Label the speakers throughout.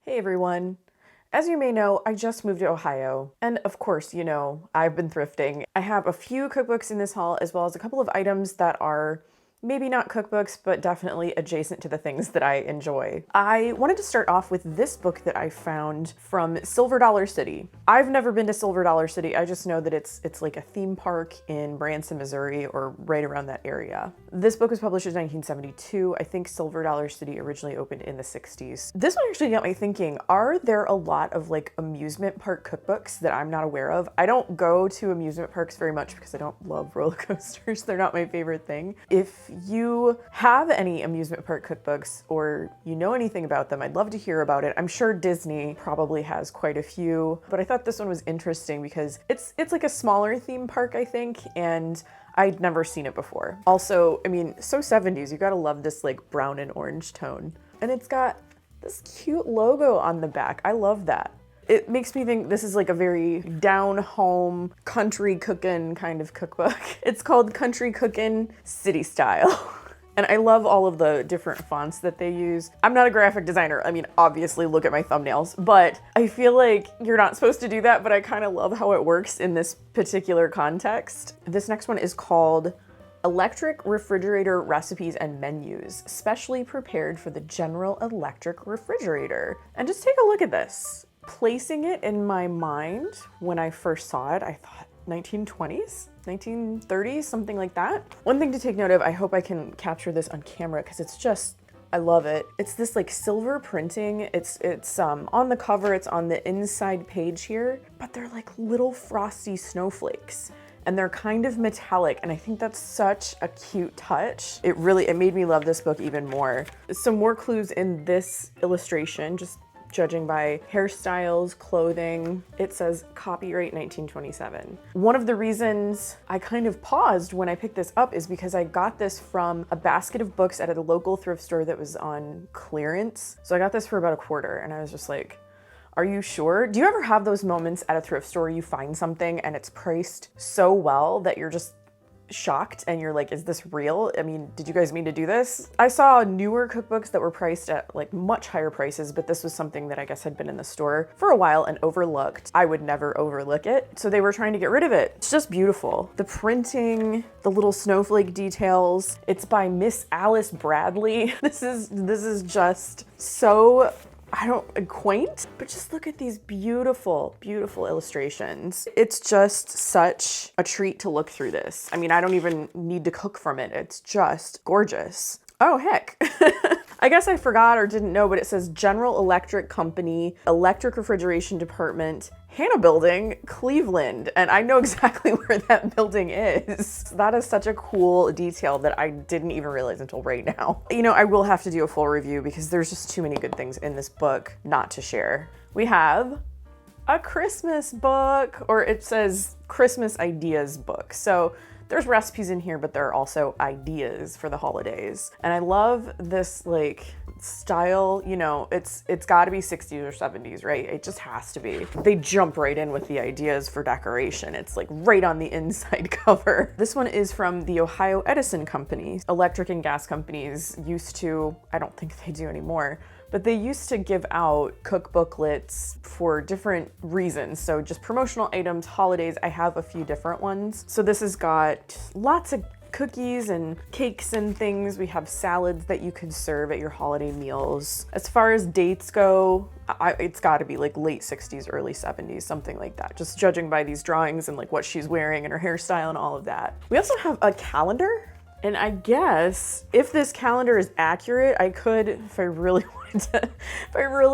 Speaker 1: Hey everyone. As you may know, I just moved to Ohio, and of course, I've been thrifting. I have a few cookbooks in this haul, as well as a couple of items that are maybe not cookbooks, but definitely adjacent to the things that I enjoy. I wanted to start off with this book that I found from Silver Dollar City. I've never been to Silver Dollar City. I just know that it's like a theme park in Branson, Missouri, or right around that area. This book was published in 1972. I think Silver Dollar City originally opened in the 60s. This one actually got me thinking, are there a lot of like amusement park cookbooks that I'm not aware of? I don't go to amusement parks very much because I don't love roller coasters. They're not my favorite thing. If you have any amusement park cookbooks or you know anything about them, I'd love to hear about it. I'm sure Disney probably has quite a few, but I thought this one was interesting because it's like a smaller theme park, I think, and I'd never seen it before. Also, I mean, so 70s, you gotta love this like brown and orange tone. And it's got this cute logo on the back. I love that. It makes me think this is like a very down-home, country cookin' kind of cookbook. It's called Country Cookin' City Style. And I love all of the different fonts that they use. I'm not a graphic designer. I mean, obviously look at my thumbnails, but I feel like you're not supposed to do that, but I kind of love how it works in this particular context. This next one is called Electric Refrigerator Recipes and Menus, specially prepared for the General Electric Refrigerator. And just take a look at this. Placing it in my mind when I first saw it, I thought 1920s, 1930s, something like that. One thing to take note of, I hope I can capture this on camera because it's just, I love it. It's this like silver printing. It's on the cover, it's on the inside page here, but they're like little frosty snowflakes. And they're kind of metallic, and I think that's such a cute touch. It made me love this book even more. Some more clues in this illustration, just judging by hairstyles, clothing. It says copyright 1927. One of the reasons I kind of paused when I picked this up is because I got this from a basket of books at a local thrift store that was on clearance. So I got this for about $1, and I was just like, are you sure? Do you ever have those moments at a thrift store you find something and it's priced so well that you're just shocked and you're like, is this real? I mean, did you guys mean to do this? I saw newer cookbooks that were priced at like much higher prices, but this was something that I guess had been in the store for a while and overlooked. I would never overlook it. So they were trying to get rid of it. It's just beautiful. The printing, the little snowflake details. It's by Miss Alice Bradley. This is just so quaint, but just look at these beautiful, beautiful illustrations. It's just such a treat to look through this. I mean, I don't even need to cook from it. It's just gorgeous. Oh, heck. I guess I forgot or didn't know, but it says General Electric Company, Electric Refrigeration Department, Hannah Building, Cleveland. And I know exactly where that building is. That is such a cool detail that I didn't even realize until right now. You know, I will have to do a full review because there's just too many good things in this book not to share. We have a Christmas book, or it says Christmas Ideas book. So there's recipes in here, but there are also ideas for the holidays. And I love this like style, you know, it's gotta be 60s or 70s, right? It just has to be. They jump right in with the ideas for decoration. It's like right on the inside cover. This one is from the Ohio Edison Company. Electric and gas companies used to, I don't think they do anymore, but they used to give out cookbooklets for different reasons. So just promotional items, holidays, I have a few different ones. So this has got lots of cookies and cakes and things. We have salads that you could serve at your holiday meals. As far as dates go, it's gotta be like late 60s, early 70s, something like that. Just judging by these drawings and like what she's wearing and her hairstyle and all of that. We also have a calendar. And I guess if this calendar is accurate, I could, if I really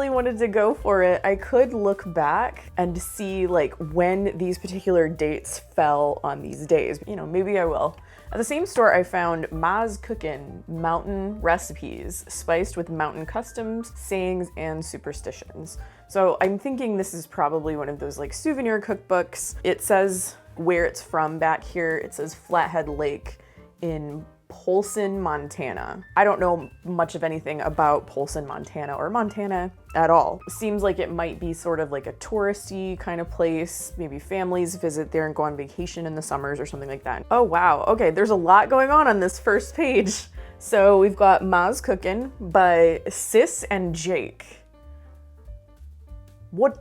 Speaker 1: wanted to go for it, I could look back and see like when these particular dates fell on these days. You know, maybe I will. At the same store, I found Ma's Cookin' Mountain Recipes, spiced with mountain customs, sayings, and superstitions. So I'm thinking this is probably one of those like souvenir cookbooks. It says where it's from back here. It says Flathead Lake in Polson, Montana. I don't know much of anything about Polson, Montana, or Montana at all. Seems like it might be sort of like a touristy kind of place. Maybe families visit there and go on vacation in the summers or something like that. Oh wow, okay, there's a lot going on this first page. So we've got Ma's Cookin' by Sis and Jake.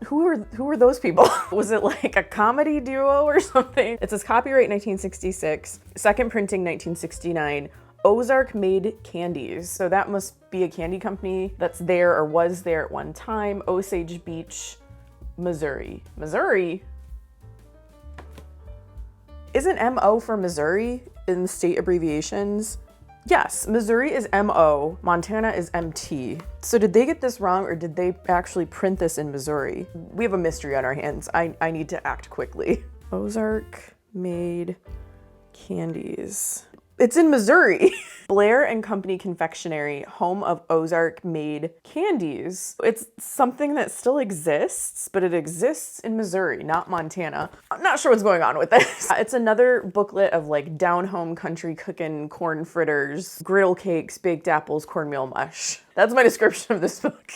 Speaker 1: Who are those people? Was it like a comedy duo or something? It says copyright 1966, second printing 1969. Ozark made candies. So that must be a candy company that's there or was there at one time. Osage Beach, Missouri. Missouri? Isn't MO for Missouri in the state abbreviations? Yes, Missouri is MO, Montana is MT. So did they get this wrong or did they actually print this in Missouri? We have a mystery on our hands. I need to act quickly. Ozark made candies. It's in Missouri. Blair and Company Confectionery, home of Ozark made candies. It's something that still exists, but it exists in Missouri, not Montana. I'm not sure what's going on with this. It's another booklet of like down home country cooking, corn fritters, griddle cakes, baked apples, cornmeal mush. That's my description of this book.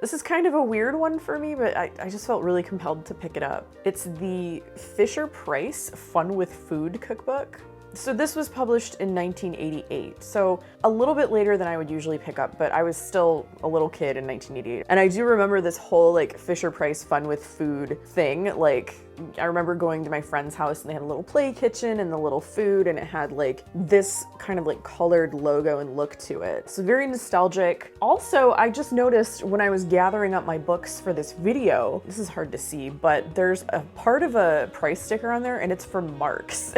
Speaker 1: This is kind of a weird one for me, but I just felt really compelled to pick it up. It's the Fisher-Price Fun with Food cookbook. So this was published in 1988, so a little bit later than I would usually pick up, but I was still a little kid in 1988. And I do remember this whole like Fisher-Price Fun with Food thing. Like, I remember going to my friend's house and they had a little play kitchen and the little food, and it had like this kind of like colored logo and look to it. So very nostalgic. Also, I just noticed when I was gathering up my books for this video, this is hard to see, but there's a part of a price sticker on there and it's from Mark's.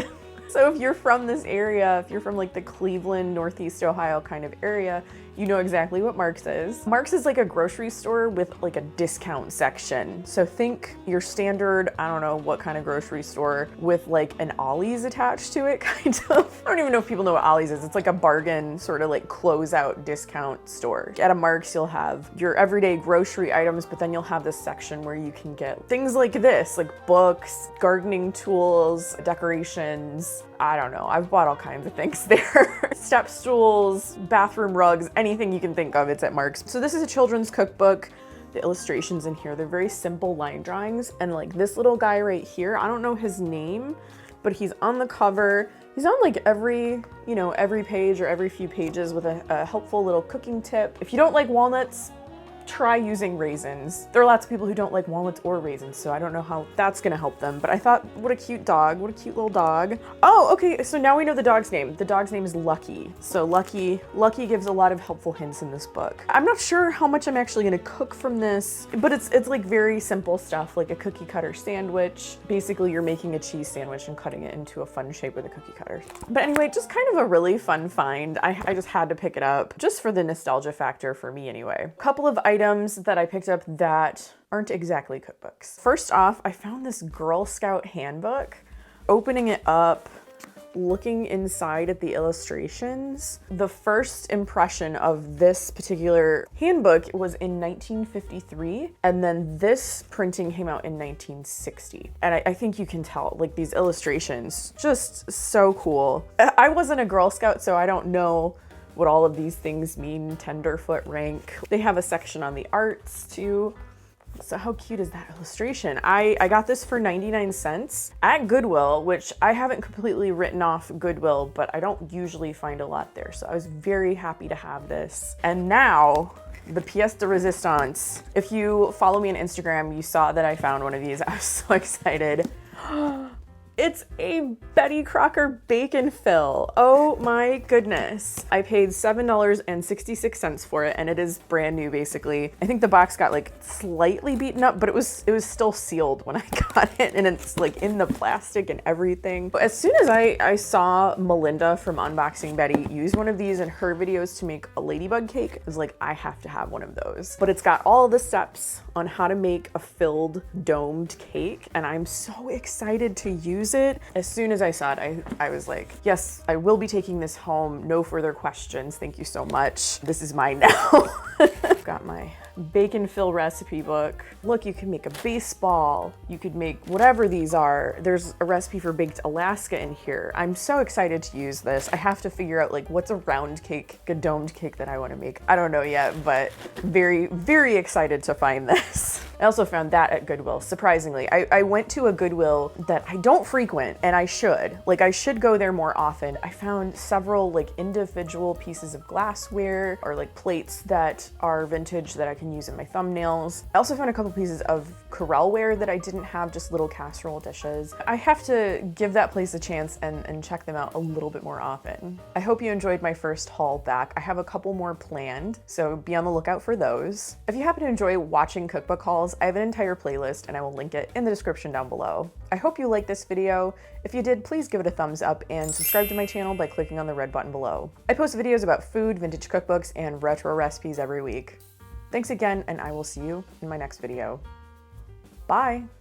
Speaker 1: So if you're from this area, if you're from like the Cleveland, Northeast Ohio kind of area, you know exactly what Mark's is. Mark's is like a grocery store with like a discount section. So think your standard, I don't know what kind of grocery store with like an Ollie's attached to it, kind of. I don't even know if people know what Ollie's is. It's like a bargain sort of like closeout discount store. At a Mark's, you'll have your everyday grocery items, but then you'll have this section where you can get things like this, like books, gardening tools, decorations. I don't know, I've bought all kinds of things there. Step stools, bathroom rugs, anything you can think of, it's at Mark's. So this is a children's cookbook. The illustrations in here, they're very simple line drawings. And like this little guy right here, I don't know his name, but he's on the cover. He's on like every page or every few pages with a helpful little cooking tip. If you don't like walnuts, try using raisins. There are lots of people who don't like walnuts or raisins, so I don't know how that's gonna help them, but I thought, what a cute dog, what a cute little dog. Oh, okay, so now we know the dog's name. The dog's name is Lucky. So Lucky gives a lot of helpful hints in this book. I'm not sure how much I'm actually gonna cook from this, but it's like very simple stuff, like a cookie cutter sandwich. Basically, you're making a cheese sandwich and cutting it into a fun shape with a cookie cutter. But anyway, just kind of a really fun find. I just had to pick it up, just for the nostalgia factor for me anyway. A couple of items that I picked up that aren't exactly cookbooks. First off, I found this Girl Scout handbook. Opening it up, looking inside at the illustrations, the first impression of this particular handbook was in 1953, and then this printing came out in 1960. And I think you can tell, like, these illustrations, just so cool. I wasn't a Girl Scout, so I don't know what all of these things mean, tenderfoot rank. They have a section on the arts too. So how cute is that illustration? I got this for 99 cents at Goodwill, which I haven't completely written off Goodwill, but I don't usually find a lot there. So I was very happy to have this. And now, the pièce de résistance. If you follow me on Instagram, you saw that I found one of these. I was so excited. It's a Betty Crocker bacon fill. Oh my goodness. I paid $7.66 for it, and it is brand new basically. I think the box got like slightly beaten up, but it was still sealed when I got it, and it's like in the plastic and everything. But as soon as I saw Melinda from Unboxing Betty use one of these in her videos to make a ladybug cake, I was like, I have to have one of those. But it's got all the steps on how to make a filled domed cake, and I'm so excited to use it. As soon as I saw it, I was like, yes, I will be taking this home. No further questions. Thank you so much. This is mine now. I've got my bacon fill recipe book. Look, you can make a baseball. You could make whatever these are. There's a recipe for baked Alaska in here. I'm so excited to use this. I have to figure out like what's a round cake, a domed cake that I want to make. I don't know yet, but very, very excited to find this. I also found that at Goodwill, surprisingly. I went to a Goodwill that I don't frequent, and I should. Like, I should go there more often. I found several like individual pieces of glassware or like plates that are vintage that I can use in my thumbnails. I also found a couple pieces of Corelware that I didn't have, just little casserole dishes. I have to give that place a chance and check them out a little bit more often. I hope you enjoyed my first haul back. I have a couple more planned, so be on the lookout for those. If you happen to enjoy watching cookbook hauls, I have an entire playlist and I will link it in the description down below. I hope you liked this video. If you did, please give it a thumbs up and subscribe to my channel by clicking on the red button below. I post videos about food, vintage cookbooks, and retro recipes every week. Thanks again, and I will see you in my next video. Bye!